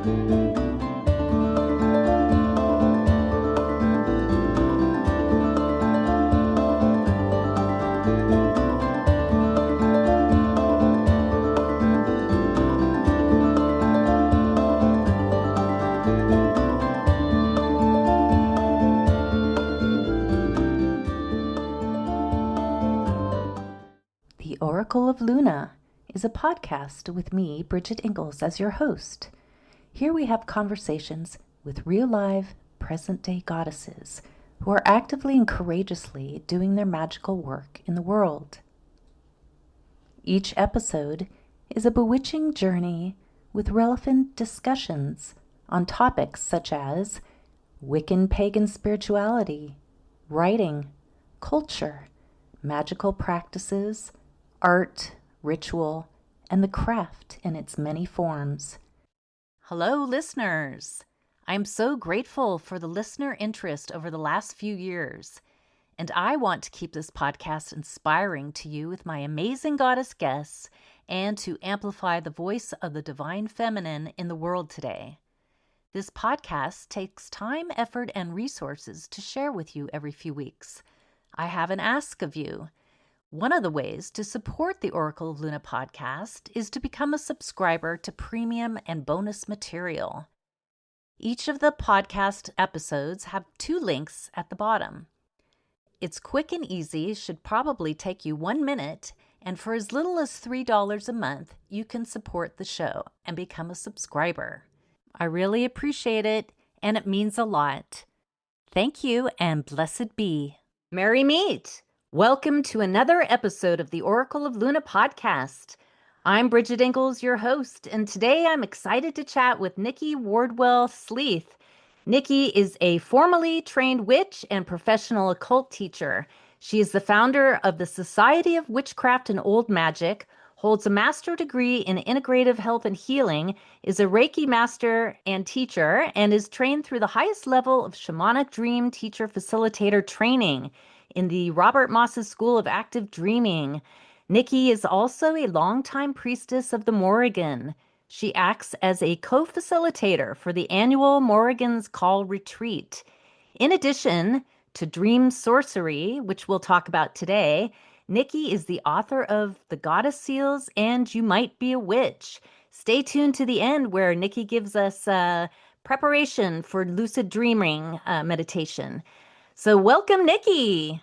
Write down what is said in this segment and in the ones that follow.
The Oracle of Luna is a podcast with me, Bridget Engels, as your host. Here we have conversations with real live, present-day goddesses who are actively and courageously doing their magical work in the world. Each episode is a bewitching journey with relevant discussions on topics such as Wiccan pagan spirituality, writing, culture, magical practices, art, ritual, and the craft in its many forms. Hello, listeners! I'm so grateful for the listener interest over the last few years, and I want to keep this podcast inspiring to you with my amazing goddess guests and to amplify the voice of the divine feminine in the world today. This podcast takes time, effort, and resources to share with you every few weeks. I have an ask of you. One of the ways to support the Oracle of Luna podcast is to become a subscriber to premium and bonus material. Each of the podcast episodes have 2 links at the bottom. It's quick and easy, should probably take you 1 minute, and for as little as $3 a month, you can support the show and become a subscriber. I really appreciate it, and it means a lot. Thank you, and blessed be. Merry meet! Welcome to another episode of the Oracle of Luna podcast. I'm Bridget Engels, your host, and today I'm excited to chat with Nikki Wardwell Sleath. Nikki is a formally trained witch and professional occult teacher. She is the founder of the Society of Witchcraft and Old Magick, holds a master's degree in Integrative Health and Healing, is a Reiki Master and teacher, and is trained through the highest level of shamanic dream teacher facilitator training in the Robert Moss's School of Active Dreaming. Nikki is also a longtime priestess of the Morrigan. She acts as a co-facilitator for the annual Morrigan's Call Retreat. In addition to Dream Sorcery, which we'll talk about today, Nikki is the author of The Goddess Seals and You Might Be a Witch. Stay tuned to the end where Nikki gives us preparation for lucid dreaming meditation. So welcome, Nikki.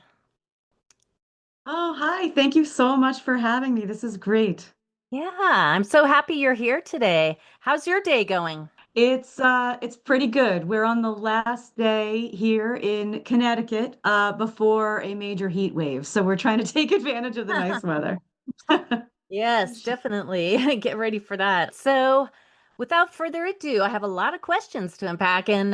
Oh, hi. Thank you so much for having me. This is great. Yeah, I'm so happy you're here today. How's your day going? It's pretty good. We're on the last day here in Connecticut before a major heat wave. So we're trying to take advantage of the nice weather. Yes, definitely. Get ready for that. So, without further ado, I have a lot of questions to unpack and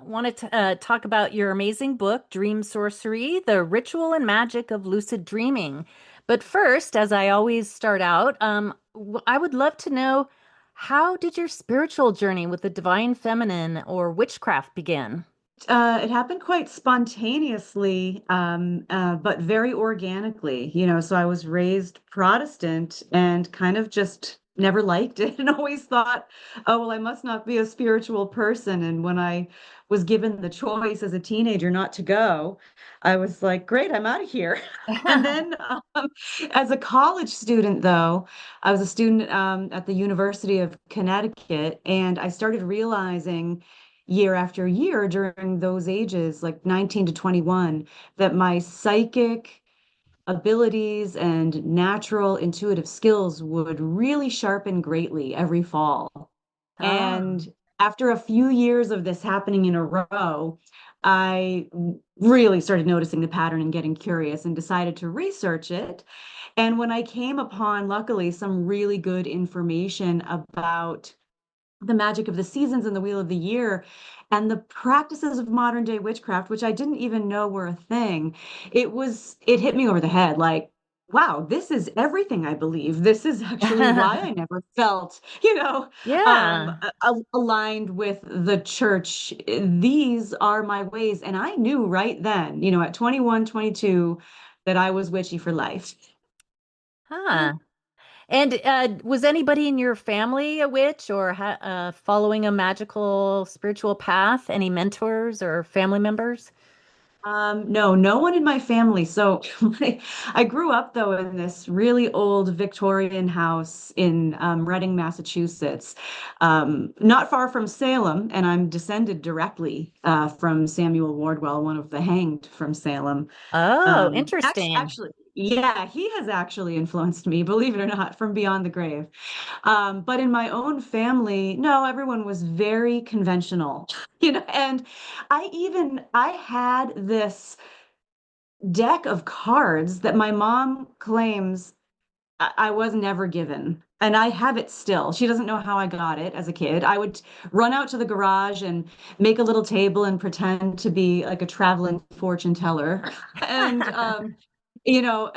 want to talk about your amazing book, Dream Sorcery, The Ritual and Magic of Lucid Dreaming. But first, as I always start out, I would love to know, how did your spiritual journey with the divine feminine or witchcraft begin? It happened quite spontaneously, but very organically, so I was raised Protestant and kind of just never liked it and always thought, oh, well, I must not be a spiritual person. And when I was given the choice as a teenager not to go, I was like, great, I'm out of here. And then as a college student, though, I was a student at the University of Connecticut, and I started realizing year after year during those ages, like 19 to 21, that my psychic abilities and natural intuitive skills would really sharpen greatly every fall. Oh, And after a few years of this happening in a row, I really started noticing the pattern and getting curious and decided to research it. And when I came upon, luckily, some really good information about the magic of the seasons and the wheel of the year and the practices of modern day witchcraft, which I didn't even know were a thing, it hit me over the head like, wow, this is everything I believe. This is actually why I never felt, yeah. aligned with the church. These are my ways. And I knew right then, at 21, 22, that I was witchy for life. Huh. And was anybody in your family a witch or following a magical spiritual path? Any mentors or family members? No, no one in my family. So I grew up though in this really old Victorian house in Reading, Massachusetts, not far from Salem, and I'm descended directly from Samuel Wardwell, one of the hanged from Salem. Oh, interesting. Actually, yeah, he has actually influenced me, believe it or not, from beyond the grave. But in my own family, no, everyone was very conventional, and I had this deck of cards that my mom claims I was never given. And I have it still. She doesn't know how I got it as a kid. I would run out to the garage and make a little table and pretend to be like a traveling fortune teller. And you know,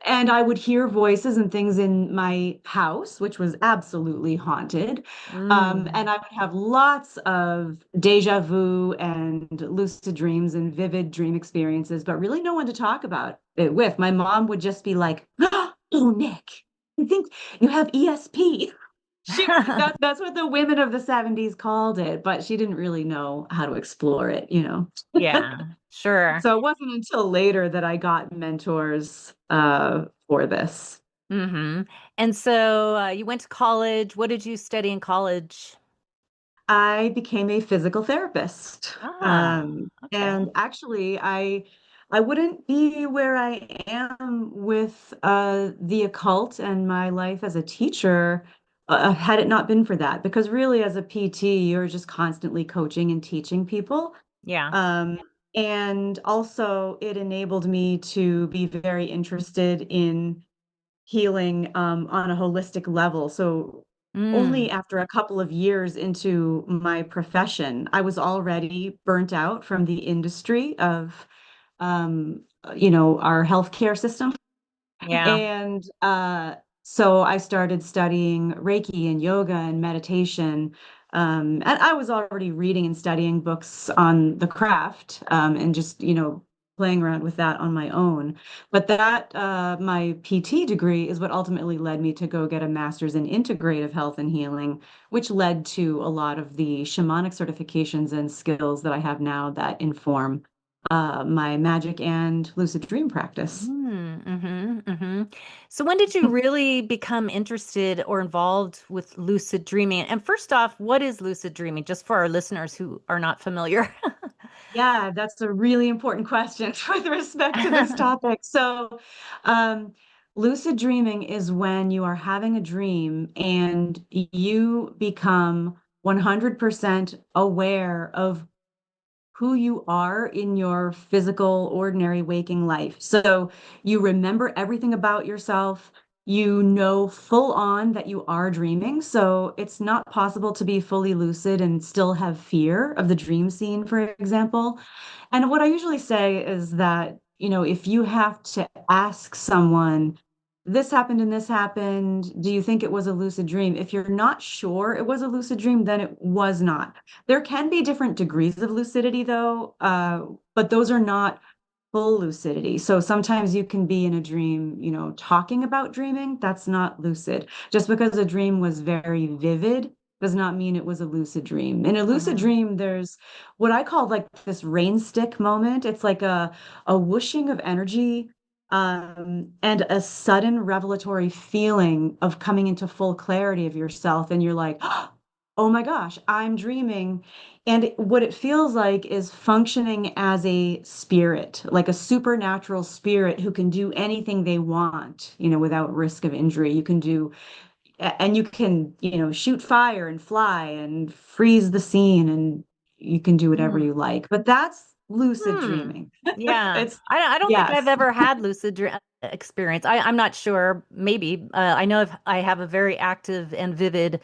and I would hear voices and things in my house, which was absolutely haunted. Mm, And I would have lots of deja vu and lucid dreams and vivid dream experiences, but really no one to talk about it with. My mom would just be like, "Oh, Nick, I think you have ESP." That's what the women of the 70s called it, but she didn't really know how to explore it. yeah, sure. So it wasn't until later that I got mentors for this. Hmm. And so you went to college. What did you study in college? I became a physical therapist. Ah, okay. And actually I wouldn't be where I am with the occult and my life as a teacher had it not been for that. Because really as a PT, you're just constantly coaching and teaching people. Yeah. Um, and also it enabled me to be very interested in healing on a holistic level. So Mm, only after a couple of years into my profession, I was already burnt out from the industry of our healthcare system. yeah. And so I started studying Reiki and yoga and meditation. And I was already reading and studying books on the craft and just, playing around with that on my own. But my PT degree is what ultimately led me to go get a master's in integrative health and healing, which led to a lot of the shamanic certifications and skills that I have now that inform my magic and lucid dream practice. So when did you really become interested or involved with lucid dreaming? And first off, what is lucid dreaming, just for our listeners who are not familiar? Yeah, that's a really important question with respect to this topic. So, um, lucid dreaming is when you are having a dream and you become 100% aware of who you are in your physical, ordinary waking life. So you remember everything about yourself. You know full on that you are dreaming. So it's not possible to be fully lucid and still have fear of the dream scene, for example. And what I usually say is that, if you have to ask someone, this happened and this happened, do you think it was a lucid dream? If you're not sure it was a lucid dream, then it was not. There can be different degrees of lucidity, though, but those are not full lucidity. So sometimes you can be in a dream, talking about dreaming. That's not lucid. Just because a dream was very vivid does not mean it was a lucid dream. In a lucid Mhm. dream, there's what I call like this rain stick moment. It's like a whooshing of energy and a sudden revelatory feeling of coming into full clarity of yourself. And you're like, oh my gosh, I'm dreaming. And what it feels like is functioning as a spirit, like a supernatural spirit who can do anything they want, without risk of injury. And you can, shoot fire and fly and freeze the scene and you can do whatever Mm. you like. But that's lucid Hmm. dreaming. Yeah. It's, I don't think I've yes. ever had lucid dream experience. I'm not sure. Maybe. I know I have a very active and vivid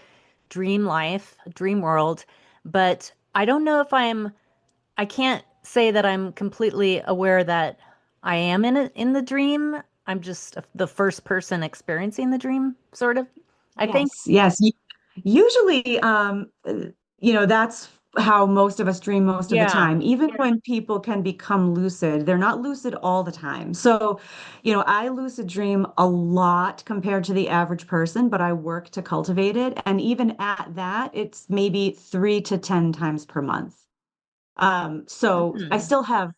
dream life, dream world, but I don't know if I can't say that I'm completely aware that I am in the dream. I'm just the first person experiencing the dream, sort of, I think. Yes, yes. Usually, that's how most of us dream most of the Yeah. time. Even when people can become lucid, they're not lucid all the time. So, I lucid dream a lot compared to the average person, but I work to cultivate it. And even at that, it's maybe 3 to 10 times per month. So I Mhm. still have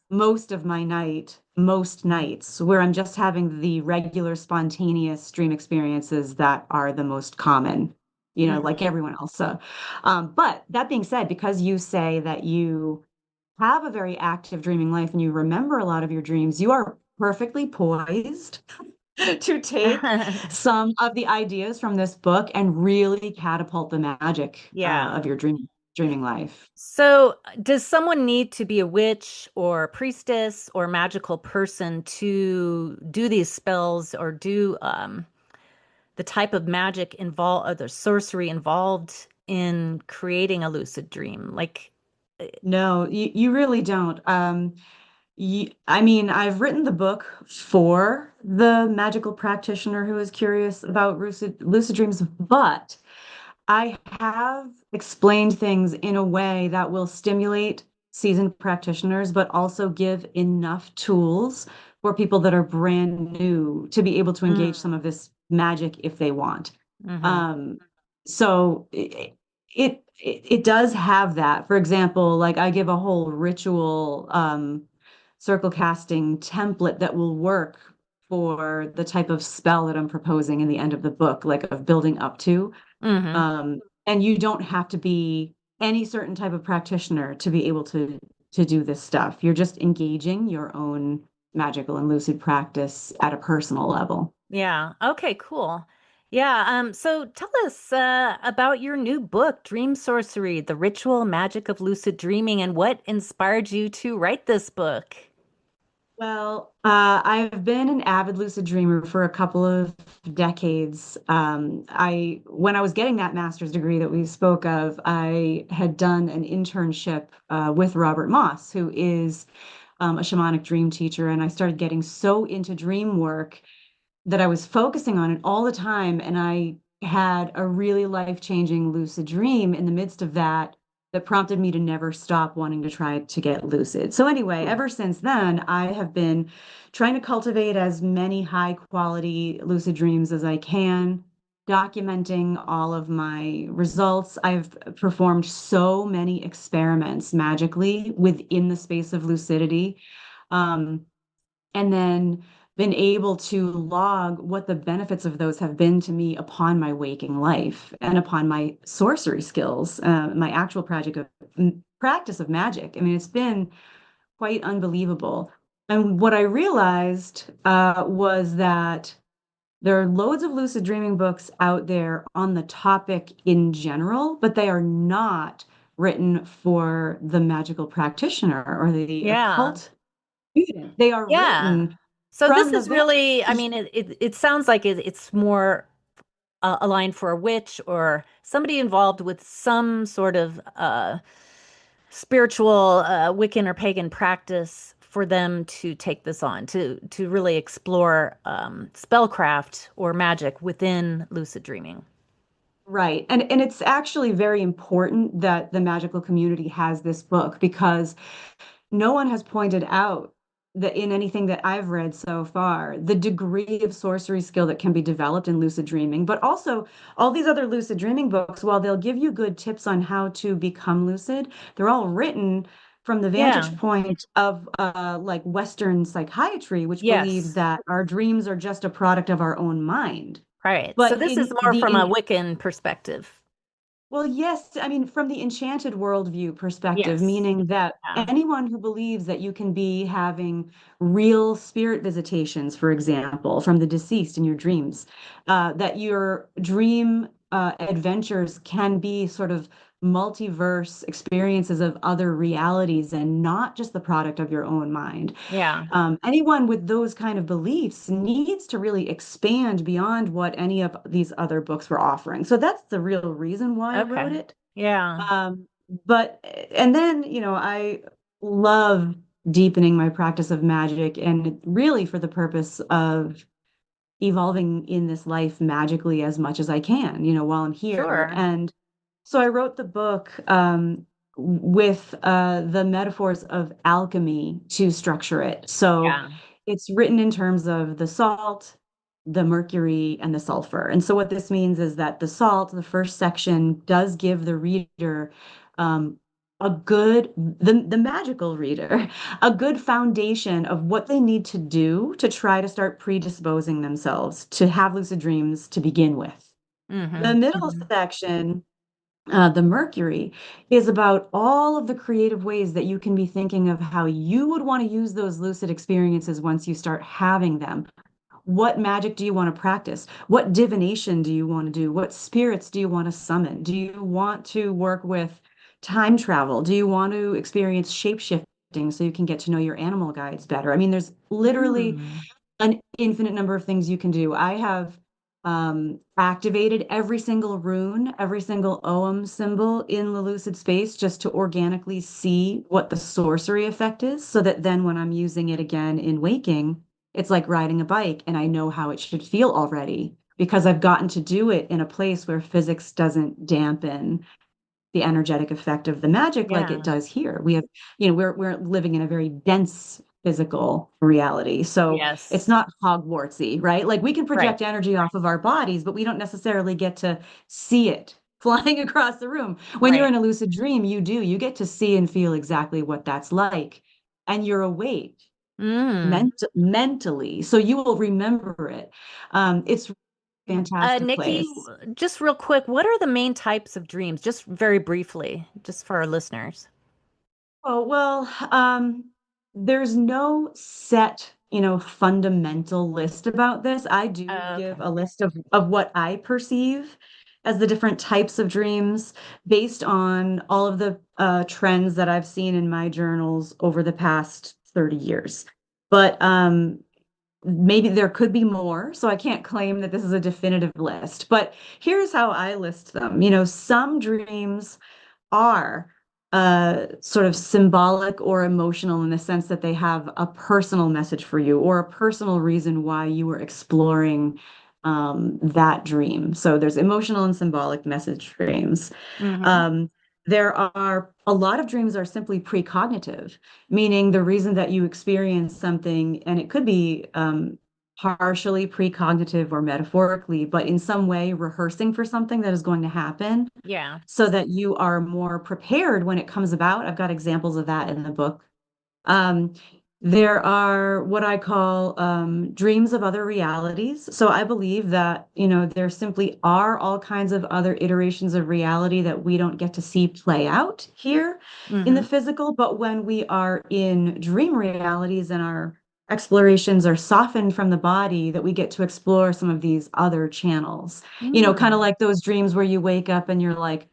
most nights where I'm just having the regular spontaneous dream experiences that are the most common, like Mhm. everyone else. So, but that being said, because you say that you have a very active dreaming life and you remember a lot of your dreams, you are perfectly poised to take some of the ideas from this book and really catapult the magic Yeah. of your dreaming life. So, does someone need to be a witch or priestess or magical person to do these spells or do the type of magic involved or the sorcery involved in creating a lucid dream? Like, No, you really don't. I mean, I've written the book for the magical practitioner who is curious about lucid dreams, but I have explained things in a way that will stimulate seasoned practitioners, but also give enough tools for people that are brand new to be able to engage some of this magic if they want. mm-hmm. Um, so it does have that. For example, like I give a whole ritual circle casting template that will work for the type of spell that I'm proposing in the end of the book, like of building up to. Mm-hmm. And you don't have to be any certain type of practitioner to be able to do this stuff. You're just engaging your own magical and lucid practice at a personal level. Yeah. Okay, cool. Yeah, so tell us about your new book, Dream Sorcery, The Ritual Magic of Lucid Dreaming, and what inspired you to write this book. Well, I've been an avid lucid dreamer for a couple of decades. When I was getting that master's degree that we spoke of, I had done an internship with Robert Moss, who is a shamanic dream teacher, and I started getting so into dream work that I was focusing on it all the time. And I had a really life-changing lucid dream in the midst of that that prompted me to never stop wanting to try to get lucid. So anyway, Cool. ever since then, I have been trying to cultivate as many high quality lucid dreams as I can, documenting all of my results. I've performed so many experiments magically within the space of lucidity. Um, and then been able to log what the benefits of those have been to me upon my waking life and upon my sorcery skills, my actual practice of magic. I mean, it's been quite unbelievable. And what I realized was that there are loads of lucid dreaming books out there on the topic in general, but they are not written for the magical practitioner or the Yeah. occult student. They are Yeah. written So this from the is very really, I mean, it sounds like it's more aligned for a witch or somebody involved with some sort of spiritual Wiccan or pagan practice for them to take this on, to really explore spellcraft or magic within lucid dreaming. right. And it's actually very important that the magical community has this book because no one has pointed out that in anything that I've read so far, the degree of sorcery skill that can be developed in lucid dreaming, but also all these other lucid dreaming books, while they'll give you good tips on how to become lucid, they're all written from the Yeah. vantage point of like Western psychiatry, which believes Yes. that our dreams are just a product of our own mind. Right. So But this is more from a Wiccan perspective. well, yes, I mean, from the enchanted worldview perspective, Yes. meaning that Yeah. anyone who believes that you can be having real spirit visitations, for example, from the deceased in your dreams, that your dream adventures can be sort of multiverse experiences of other realities and not just the product of your own mind. Yeah. Anyone with those kind of beliefs needs to really expand beyond what any of these other books were offering. So that's the real reason why I wrote Okay. it. Yeah. Um, but, and then, I love deepening my practice of magic and really for the purpose of evolving in this life magically as much as I can, while I'm here. Sure. And so I wrote the book. with the metaphors of alchemy to structure it. So Yeah. it's written in terms of the salt, the mercury, and the sulfur. And so what this means is that the salt, the first section, does give the reader um, the magical reader, a good foundation of what they need to do to try to start predisposing themselves to have lucid dreams to begin with. The Mm-hmm. middle Hmm. section, the Mercury, is about all of the creative ways that you can be thinking of how you would want to use those lucid experiences once you start having them. What magic do you want to practice? What divination do you want to do? What spirits do you want to summon? Do you want to work with time travel? Do you want to experience shape shifting so you can get to know your animal guides better? I mean, there's literally Mm. an infinite number of things you can do. I have activated every single rune, every single OM symbol in the lucid space just to organically see what the sorcery effect is, so that then when I'm using it again in waking, it's like riding a bike and I know how it should feel already because I've gotten to do it in a place where physics doesn't dampen the energetic effect of the magic like it Yeah. does here. We have, we're living in a very dense physical reality. So it's Yes. not Hogwartsy, right? Like we can Right. project energy off of our bodies, but we don't necessarily get to see it flying across the room. When you're Right. in a lucid dream, you do. You get to see and feel exactly what that's like. And you're awake Mm. mentally. So you will remember it. It's a fantastic Nikki, place. just real quick, what are the main types of dreams? Just very briefly, just for our listeners. Oh, well, there's no set, fundamental list about this. I do Oh, okay. give a list of what I perceive as the different types of dreams based on all of the trends that I've seen in my journals over the past 30 years. But maybe there could be more, so I can't claim that this is a definitive list. But here's how I list them. Some dreams are sort of symbolic or emotional in the sense that they have a personal message for you or a personal reason why you were exploring that dream. So there's emotional and symbolic message dreams. Mm-hmm. Um, there are a lot of dreams are simply precognitive, meaning the reason that you experience something, and it could be partially precognitive or metaphorically, but in some way rehearsing for something that is going to happen Yeah. so that you are more prepared when it comes about. I've got examples of that in the book. Um, there are what I call dreams of other realities. So I believe that, there simply are all kinds of other iterations of reality that we don't get to see play out here in the Mm-hmm. physical. But when we are in dream realities and our explorations are softened from the body, that we get to explore some of these other channels, kind of Mm. like those dreams where you wake up and you're like,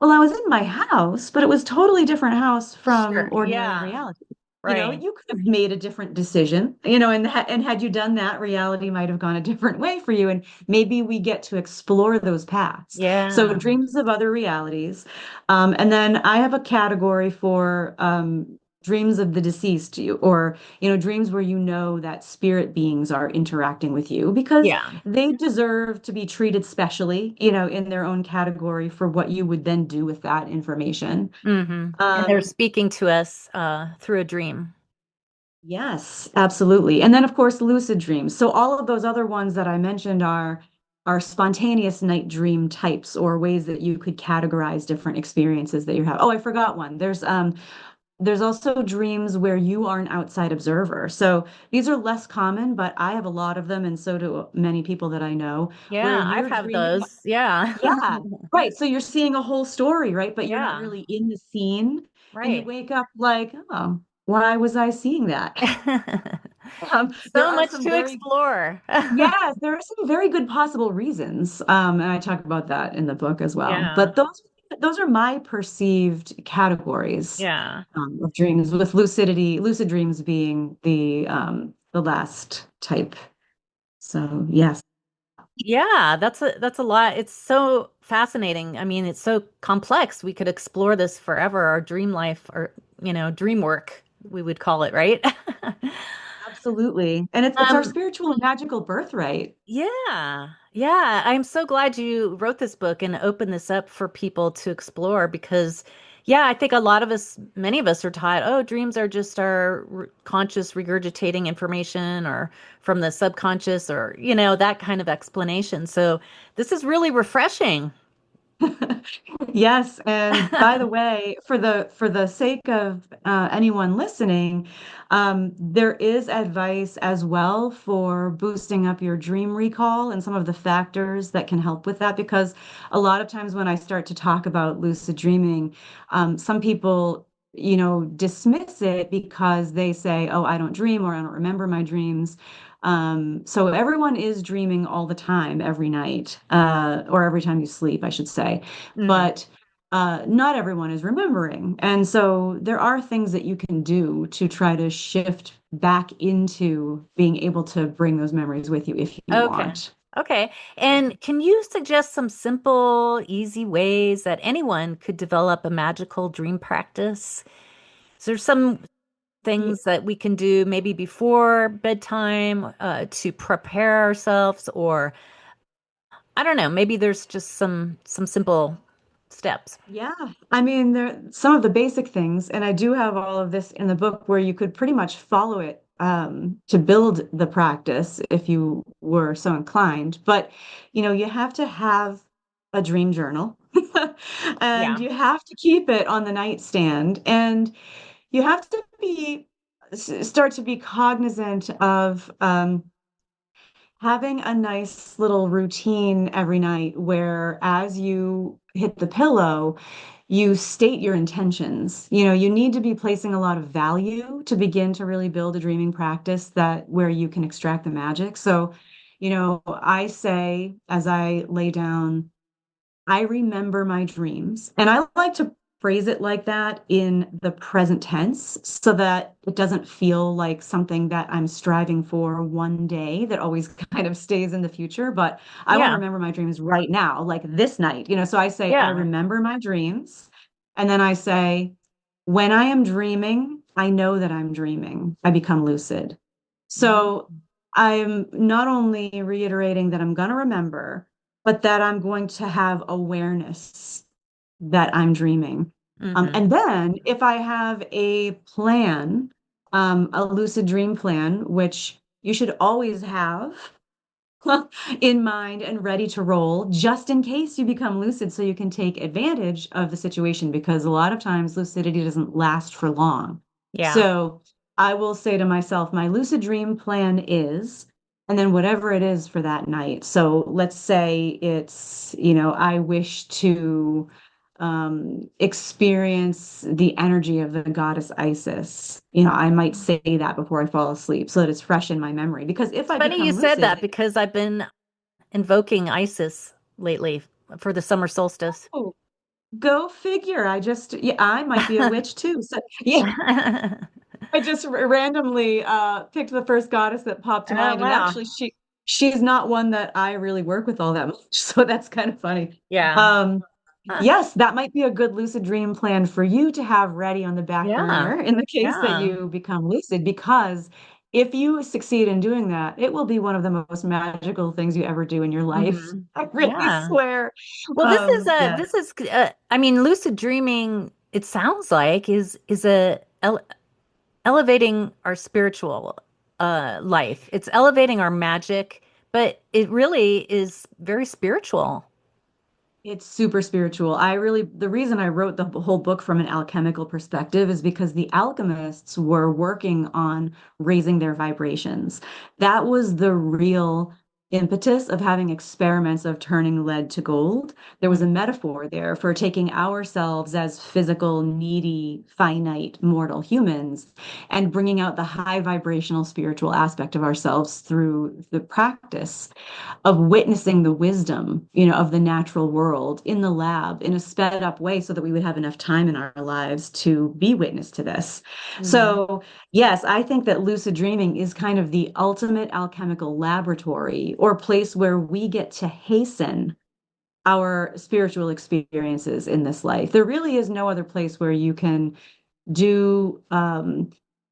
well, I was in my house, but it was totally different house from Sure. ordinary Yeah. reality. Right. You could have made a different decision, and had you done that, reality might have gone a different way for you. And maybe we get to explore those paths. So Yeah. dreams of other realities. And then I have a category for dreams of the deceased, or, dreams where that spirit beings are interacting with you because Yeah. they deserve to be treated specially, in their own category for what you would then do with that information. Mm-hmm. And they're Um, speaking to us through a dream. Yes, absolutely. And then of course lucid dreams. So all of those other ones that I mentioned are spontaneous night dream types or ways that you could categorize different experiences that you have. Oh, I forgot one. There's also dreams where you are an outside observer. So these are less common, but I have a lot of them and so do many people that I know where Yeah, I've you're had dreaming. those. Yeah. Yeah, right. So you're seeing a whole story, right? But you're not Yeah. really in the scene and you Right. wake up like, oh, why was I seeing that? There So are much some to very, explore. yes, there are some very good possible reasons. And I talk about that in the book as well. Yeah. But those are my perceived categories Yeah. of dreams, with lucid dreams being the last type. So yes. Yeah, that's a lot. It's so fascinating. I mean, it's so complex. We could explore this forever, our dream life or, dream work, we would call it, right? Absolutely. And it's our Um, spiritual and magical birthright. yeah. Yeah, I'm so glad you wrote this book and opened this up for people to explore because Yeah, I think a lot of us, many of us are taught, oh, dreams are just our conscious regurgitating information or from the subconscious or, that kind of explanation. So this is really refreshing. Yes, and by the way, for the sake of anyone listening, there is advice as well for boosting up your dream recall and some of the factors that can help with that. Because a lot of times when I start to talk about lucid dreaming, some people, dismiss it because they say, "Oh, I don't dream," or "I don't remember my dreams." So everyone is dreaming all the time, every night, or every time you sleep, I should say. Mm. But not everyone is remembering. And so there are things that you can do to try to shift back into being able to bring those memories with you if you Okay. want. Okay. And can you suggest some simple, easy ways that anyone could develop a magical dream practice? Is there some Ye- things that we can do maybe before bedtime to prepare ourselves, or I don't know, maybe there's just some simple steps. Yeah, I mean, there some of the basic things, and I do have all of this in the book where you could pretty much follow it to build the practice if you were so inclined. But you have to have a dream journal, and Yeah. you have to keep it on the nightstand, and you have to start to be cognizant of having a nice little routine every night where as you hit the pillow, you state your intentions. You need to be placing a lot of value to begin to really build a dreaming practice that where you can extract the magic. So, I say as I lay down, I remember my dreams. And I like to phrase it like that in the present tense so that it doesn't feel like something that I'm striving for one day that always kind of stays in the future. But I want to Yeah. remember my dreams right now, like this night. So I say, I Yeah. remember my dreams. And then I say, when I am dreaming, I know that I'm dreaming. I become lucid. So I'm not only reiterating that I'm going to remember, but that I'm going to have awareness that I'm dreaming. Mm-hmm. And then if I have a plan, a lucid dream plan, which you should always have in mind and ready to roll just in case you become lucid so you can take advantage of the situation because a lot of times lucidity doesn't last for long. Yeah. So I will say to myself, my lucid dream plan is, and then whatever it is for that night. So let's say it's, I wish to experience the energy of the goddess Isis. I might say that before I fall asleep so that it's fresh in my memory. Because if It's I funny you become said that lucid, because I've been invoking Isis lately for the summer solstice. oh, go figure. Yeah, I might be a witch too. So, yeah, I just randomly picked the first goddess that popped to Oh, mind, and wow. actually, she's not one that I really work with all that much, so that's kind of funny. Yeah. Um, Huh. yes, that might be a good lucid dream plan for you to have ready on the back Yeah. burner in the case that Yeah. you become lucid, because if you succeed in doing that, it will be one of the most magical things you ever do in your life. Hmm. I really Yeah. swear. Well, Yeah. I mean, lucid dreaming, it sounds like is a elevating our spiritual life. It's elevating our magic, but it really is very spiritual. It's super spiritual. The reason I wrote the whole book from an alchemical perspective is because the alchemists were working on raising their vibrations. That was the real impetus of having experiments of turning lead to gold. There was a Mhm. metaphor there for taking ourselves as physical, needy, finite, mortal humans and bringing out the high vibrational spiritual aspect of ourselves through the practice of witnessing the wisdom, of the natural world in the lab in a sped up way so that we would have enough time in our lives to be witness to this. Mhm. So, yes, I think that lucid dreaming is kind of the ultimate alchemical laboratory or place where we get to hasten our spiritual experiences in this life. There really is no other place where you can do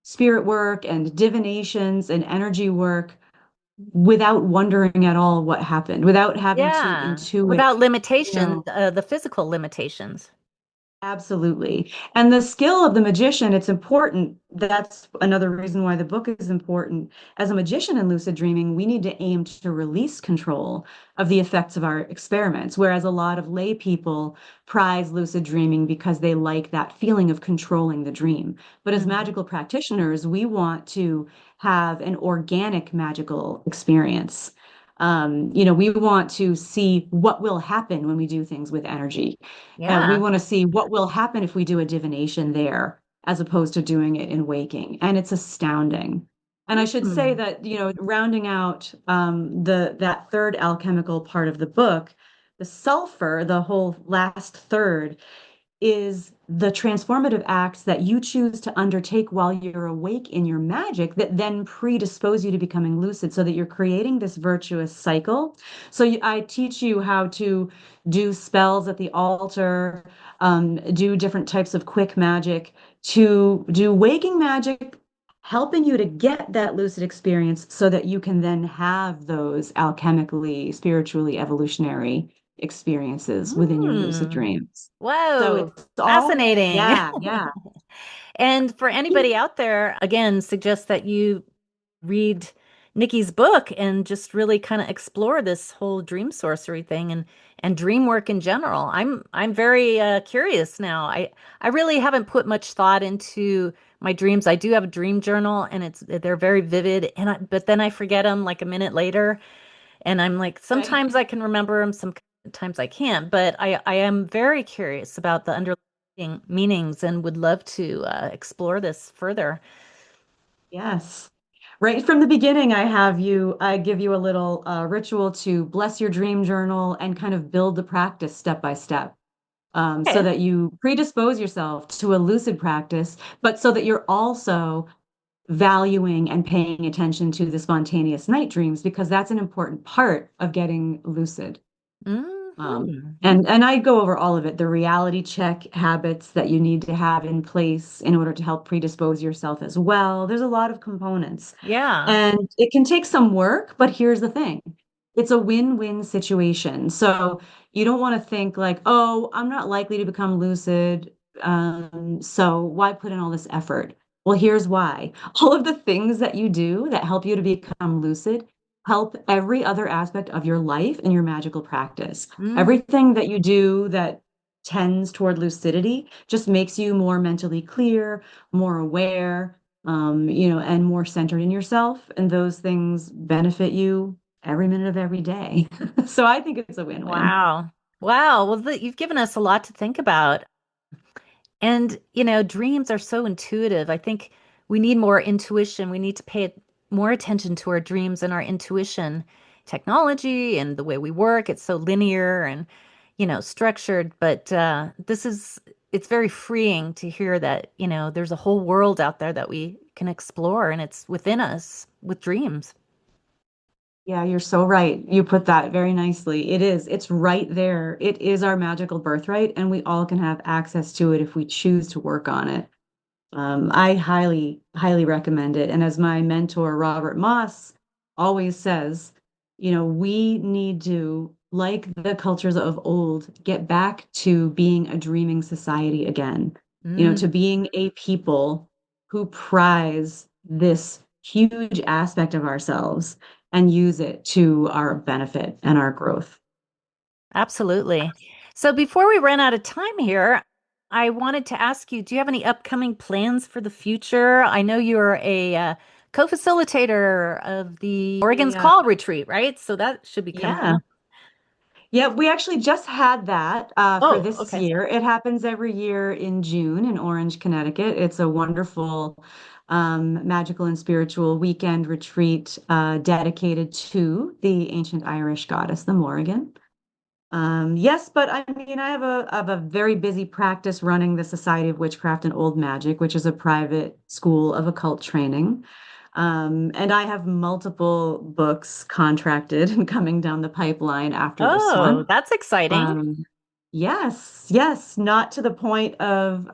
spirit work and divinations and energy work without wondering at all what happened, without having to Yeah. intuit, Without you limitation, know, the physical limitations. Absolutely. And the skill of the magician, it's important. That's another reason why the book is important. As a magician in lucid dreaming, we need to aim to release control of the effects of our experiments, whereas a lot of lay people prize lucid dreaming because they like that feeling of controlling the dream. But as Mhm. magical practitioners, we want to have an organic magical experience. We want to see what will happen when we do things with energy. We Yeah. want to see what will happen if we do a divination there, as opposed to doing it in waking. And it's astounding. And I should say Mm. that, rounding out the that third alchemical part of the book, the sulfur, the whole last third, is the transformative acts that you choose to undertake while you're awake in your magic that then predispose you to becoming lucid, so that you're creating this virtuous cycle. So I teach you how to do spells at the altar, do different types of quick magic, to do waking magic, helping you to get that lucid experience so that you can then have those alchemically, spiritually evolutionary experiences within your lucid Mm. dreams. So Whoa. it's all, Fascinating. yeah, yeah. And for anybody out there, again, suggest that you read Nikki's book and just really kind of explore this whole dream sorcery thing and dream work in general. I'm very curious now. I really haven't put much thought into my dreams. I do have a dream journal and they're very vivid but then I forget them like a minute later and I'm like Right. sometimes I can remember them, sometimes I can't, but I am very curious about the underlying meanings and would love to explore this further. Yes. Right from the beginning, I give you a little ritual to bless your dream journal and kind of build the practice step by step. So Okay. that you predispose yourself to a lucid practice, but so that you're also valuing and paying attention to the spontaneous night dreams, because that's an important part of getting lucid. And I go over all of it, the reality check habits that you need to have in place in order to help predispose yourself as well. There's a lot of components. Yeah. And it can take some work, but here's the thing. It's a win-win situation. So you don't want to think like, oh, I'm not likely to become lucid. So why put in all this effort? Well, here's why. All of the things that you do that help you to become lucid help every other aspect of your life and your magical practice. Mm. Everything that you do that tends toward lucidity just makes you more mentally clear, more aware, and more centered in yourself. And those things benefit you every minute of every day. So I think it's a win-win. Wow. Wow. Well, you've given us a lot to think about. And, dreams are so intuitive. I think we need more intuition. We need to pay more attention to our dreams and our intuition. Technology and the way we work, it's so linear and, structured. But it's very freeing to hear that, there's a whole world out there that we can explore and it's within us with dreams. Yeah, you're so right. You put that very nicely. It is. It's right there. It is our magical birthright, and we all can have access to it if we choose to work on it. I highly, highly recommend it. And as my mentor, Robert Moss, always says, we need to, like the cultures of old, get back to being a dreaming society again, Mm, to being a people who prize this huge aspect of ourselves and use it to our benefit and our growth. absolutely. So before we run out of time here, I wanted to ask you, do you have any upcoming plans for the future? I know you're a co-facilitator of the Morrigan's Yeah. Call retreat, right? So that should be coming Yeah. up. Yeah, we actually just had that for Oh, this okay. year. It happens every year in June in Orange, Connecticut. It's a wonderful magical and spiritual weekend retreat dedicated to the ancient Irish goddess, the Morrigan. Yes, but I mean, I have a very busy practice running the Society of Witchcraft and Old Magic, which is a private school of occult training. And I have multiple books contracted and coming down the pipipeline after this Oh, one. that's exciting. Um, yes, yes, not to the point of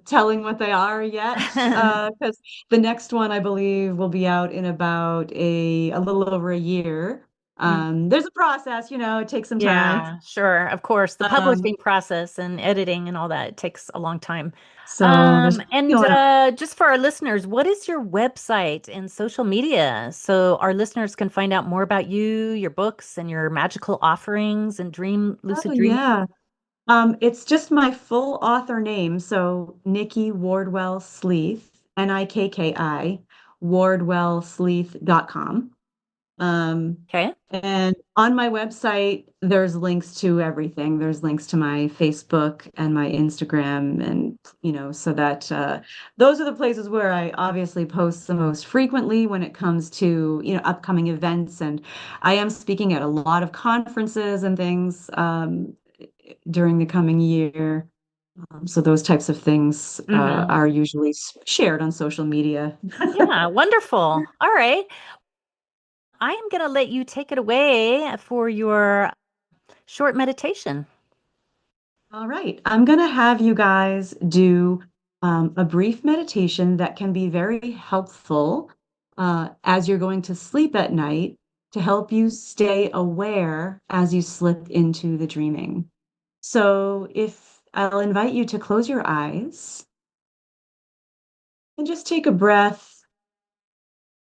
telling what they are yet, because the next one I believe will be out in about a little over a year. There's a process, it takes some time. Yeah, sure. Of course, the Um, publishing process and editing and all that, it takes a long time. so there's And going on. just for our listeners, what is your website and social media so our listeners can find out more about you, your books, and your magical offerings and Oh lucid dreaming? yeah. It's just my full author name. So Nikki Wardwell Sleath, Nikki, wardwellsleath.com. Okay. And on my website, there's links to everything. There's links to my Facebook and my Instagram, and so that those are the places where I obviously post the most frequently when it comes to upcoming events. And I am speaking at a lot of conferences and things during the coming year. So those types of things Hmm. are usually shared on social media. Yeah, wonderful. All right. I am going to let you take it away for your short meditation. All right. I'm going to have you guys do a brief meditation that can be very helpful as you're going to sleep at night to help you stay aware as you slip into the dreaming. So, if I'll invite you to close your eyes and just take a breath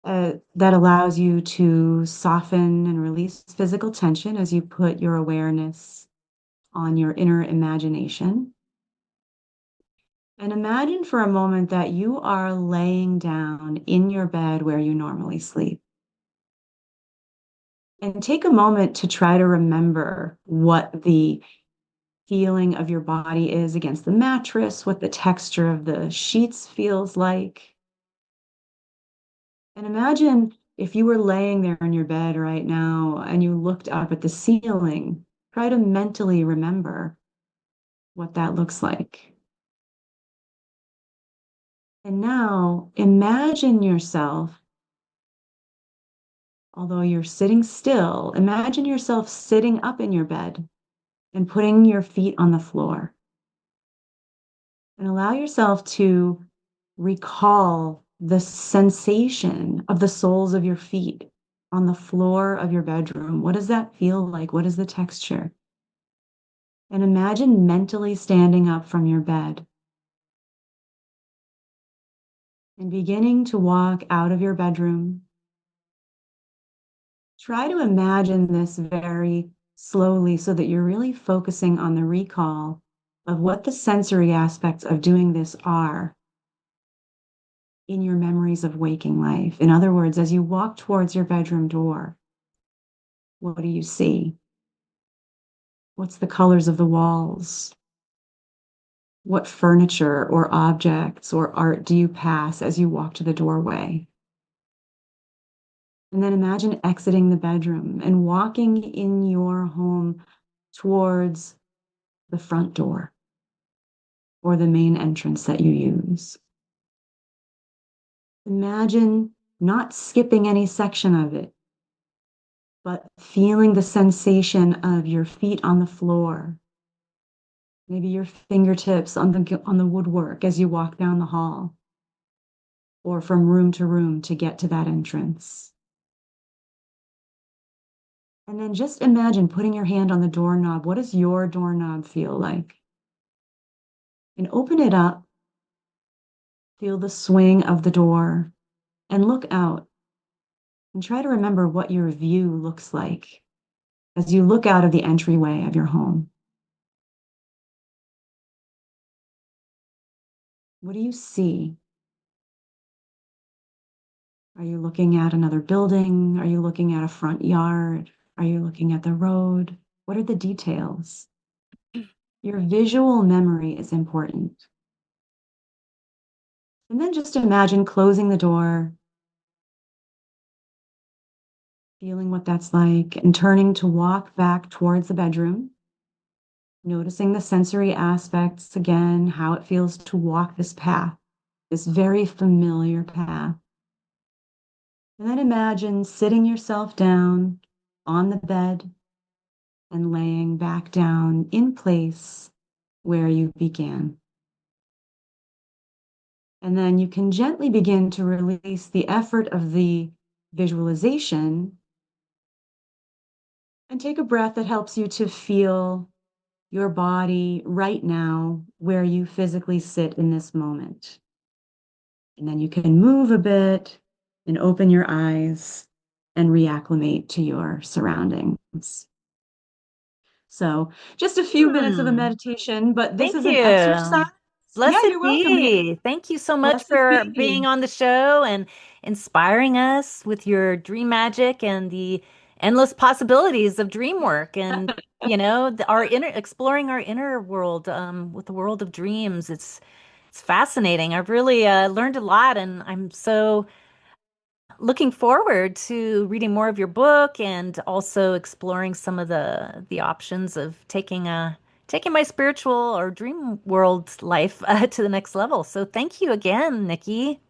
that allows you to soften and release physical tension as you put your awareness on your inner imagination. And imagine for a moment that you are laying down in your bed where you normally sleep. And take a moment to try to remember what the feeling of your body is against the mattress, what the texture of the sheets feels like. And imagine if you were laying there in your bed right now and you looked up at the ceiling, try to mentally remember what that looks like. And now imagine yourself, although you're sitting still, imagine yourself sitting up in your bed and putting your feet on the floor. And allow yourself to recall the sensation of the soles of your feet on the floor of your bedroom. What does that feel like? What is the texture? And imagine mentally standing up from your bed and beginning to walk out of your bedroom. Try to imagine this very slowly so that you're really focusing on the recall of what the sensory aspects of doing this are in your memories of waking life. In other words, as you walk towards your bedroom door, what do you see? What's the colors of the walls? What furniture or objects or art do you pass as you walk to the doorway? And then imagine exiting the bedroom and walking in your home towards the front door or the main entrance that you use. Imagine not skipping any section of it, but feeling the sensation of your feet on the floor, maybe your fingertips on the woodwork as you walk down the hall or from room to room to get to that entrance. And then just imagine putting your hand on the doorknob. What does your doorknob feel like? And open it up, feel the swing of the door, and look out and try to remember what your view looks like as you look out of the entryway of your home. What do you see? Are you looking at another building? Are you looking at a front yard? Are you looking at the road? What are the details? Your visual memory is important. And then just imagine closing the door, feeling what that's like, and turning to walk back towards the bedroom, noticing the sensory aspects again, how it feels to walk this path, this very familiar path. And then imagine sitting yourself down on the bed and laying back down in place where you began. And then you can gently begin to release the effort of the visualization And take a breath that helps you to feel your body right now where you physically sit in this moment. And then you can move a bit and open your eyes and reacclimate to your surroundings. So, just a few minutes of a Hmm. meditation, but this Thank is an exercise. you. Yeah, Blessed you're welcome. be. Thank you so much Blessed for being be. on the show and inspiring us with your dream magic and the endless possibilities of dream work and our inner exploring our inner world with the world of dreams. It's fascinating. I've really learned a lot and I'm so looking forward to reading more of your book and also exploring some of the options of taking my spiritual or dream world life to the next level. So thank you again, Nikki.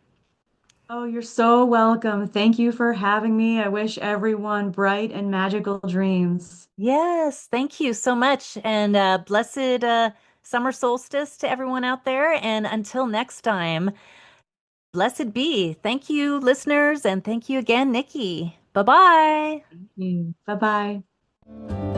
Oh, you're so welcome. Thank you for having me. I wish everyone bright and magical dreams. Yes, thank you so much. And blessed summer solstice to everyone out there. And until next time, blessed be. Thank you, listeners, and thank you again, Nikki. Bye-bye. Bye bye.